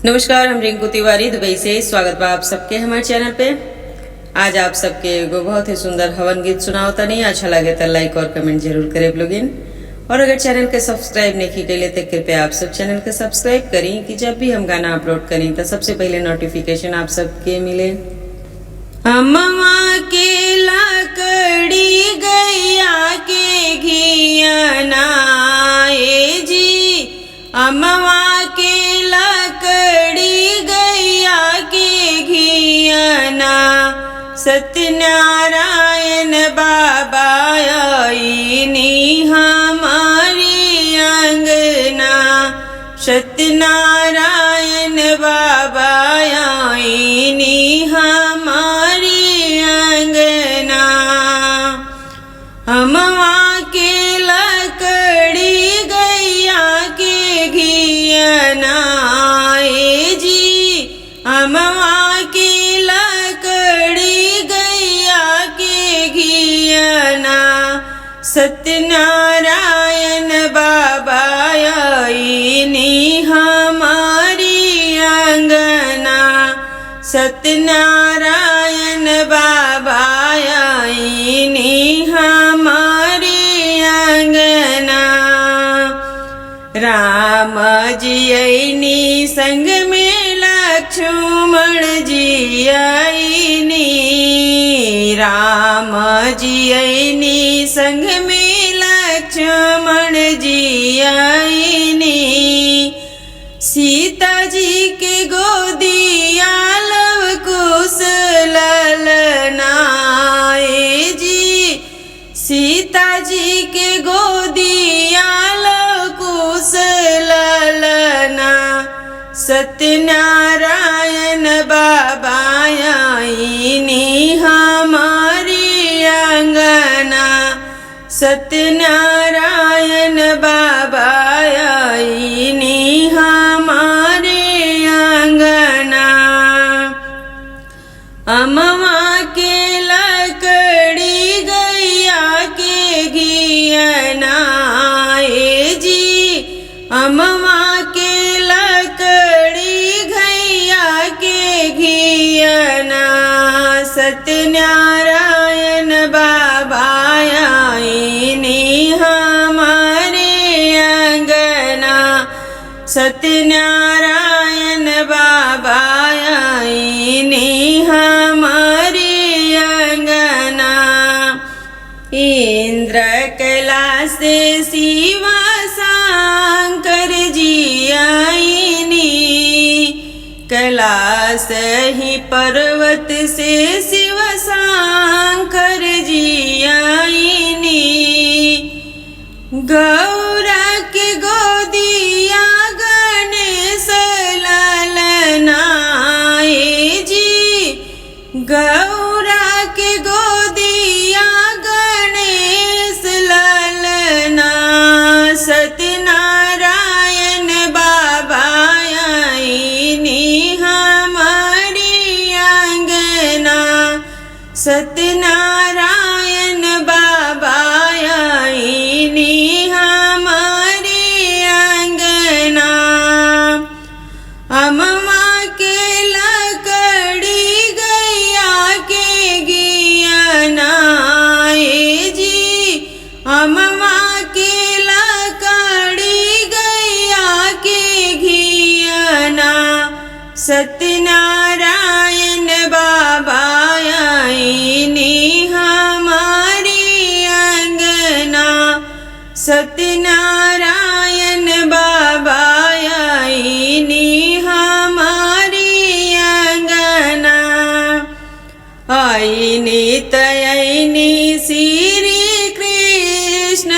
नमस्कार, हम रिंकू तिवारी दुबई से स्वागत बा आप सबके हमारे चैनल पे। आज आप सबके एगो बहुत ही सुंदर हवन गीत सुनाओ तनी। अच्छा लगे तो लाइक और कमेंट जरूर करे लोगिन। और अगर चैनल के सब्सक्राइब नहीं कैले तो कृपया आप सब चैनल के सब्सक्राइब करी कि जब भी हम गाना अपलोड करें तो सबसे पहले नोटिफिकेशन आप सबके मिले। अम्मा के लाकड़ी गैया के घियाना ए जी, अम्मा के लाकड़ी गैया के घियाना, सत्यनारायण बाबा आईनी हमारी अंगना, सत्यनारायण बाबा आईनी हमारी अंगना। अम्मा के लकड़ी गैया के घियाना ए जी, अम्मा के लकड़ी गैया के घियाना, सत्यनारायण बाबा आईनी हमारी अंगना, सत्यनारायण बाबा आईनी हमारी अंगना। राम जी आईनी संग में लक्ष्मण जी आईनी, राम जी आईनी संग में लक्ष्मण जी आईनी, सीता जी के गोदिया लव कुश ललना ए जी, सीता जी के गोदिया लव कुश ललना, सत्यनारायण बाबा आईनी हमारी अंगना, सत्यनारायण बाबा आईनी हमारे अंगना। अम्मा के लकड़ी गैया के घियाना ए जी, अम्मा के लकड़ी गैया के घियाना, सत्यनारायण बाबा आईनी हमारे अंगना, सत्यनारायण बाबा आईनी हमारे अंगना। इंद्र कैलाश शिवा शंकर जी आईनी, कैलाश ही पर्वत से शिव शंकर जी आईनी, गौरा के गोदिया गणेश ललना ए जी, गौरा के गोदिया गणेश ललना, सत्यनारायण बाबा आईनी हमारी अंगना, सत्यनारायण बाबा आईनी हमारी अंगना। अम्मा के लकड़ी गैया के घियाना ए जी, अम्मा के लकड़ी गैया के घियाना, सत्यनारायण बाबा आईनी हमारी अंगना, सत्यनारायण बाबा आईनी हमारी अंगना। आईनी तयनी श्री कृष्ण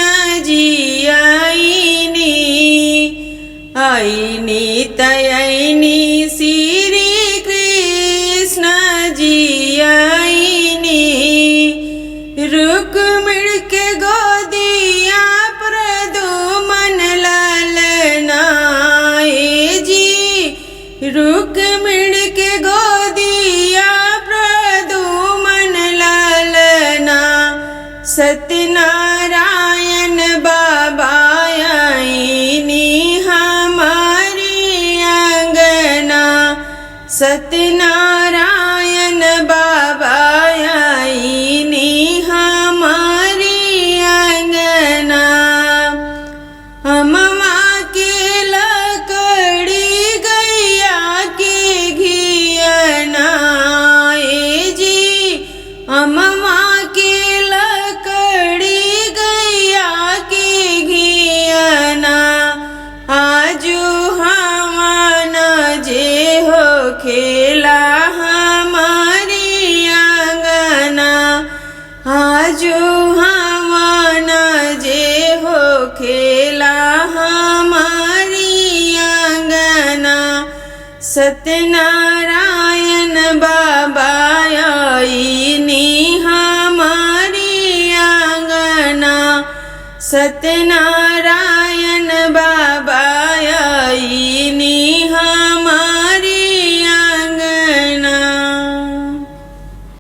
जी आईनी, आईनी तयनी श्री कृष्ण जी आईनी, रुक्मिणी के गोदिया प्रद्युम्न ललना ए जी, रुक्मिणी के गोदिया प्रद्युम्न ललना, सत्यनारायण बाबा आईनी हमारी अंगना, सत्यनारायण बाबा आईने हमारी अंगना। अमवा के लकड़ी गैया के घियना ए जी, अमवा के लकड़ी गैया के घियना। आजू हवन जे हो खेला हमारी अंगना, आजू हवन जे हो खेला हमारी अंगना। सत्यनारायण बाबा आईने हमारी अंगना। सत्यनारायण बाबा आई